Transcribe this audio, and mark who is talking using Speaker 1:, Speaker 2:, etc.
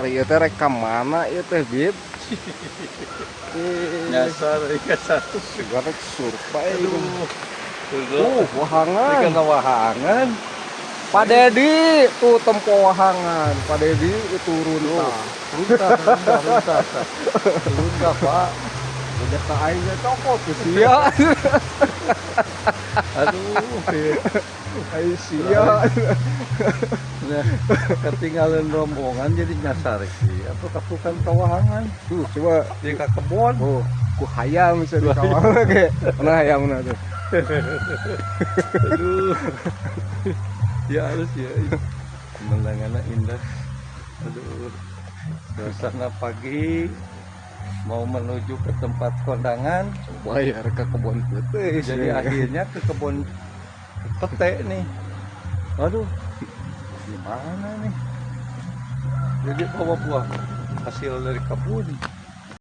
Speaker 1: Ari ieu teh rek ka mana ieu teh, Bib?
Speaker 2: Nyasar ikan satu.
Speaker 1: Sigarek survei.
Speaker 2: Wahangan. Ikan wahangan.
Speaker 1: Pak Dedi tuh tempo wahangan. Pak Dedi turun tah.
Speaker 2: Turun dah Pak.
Speaker 1: Udah ka aingnya cokot tuh sia.
Speaker 2: Aduh.
Speaker 1: Ai sia.
Speaker 2: Nah, ketinggalan rombongan jadi nyasar sih. Apa kapukan kawahangan?
Speaker 1: Tuh coba
Speaker 2: Di ka kebon.
Speaker 1: oh, ku hayam bisa di kawal ge. Mana hayamna tuh.
Speaker 2: Aduh. Ya harus ya. Pemandangannya indah. Aduh. Suasana pagi mau menuju ke tempat kondangan.
Speaker 1: Bayar ke kebun putih.
Speaker 2: Jadi akhirnya ke kebun pete nih. Aduh. Gimana nih? Jadi bawa buah hasil dari kebun.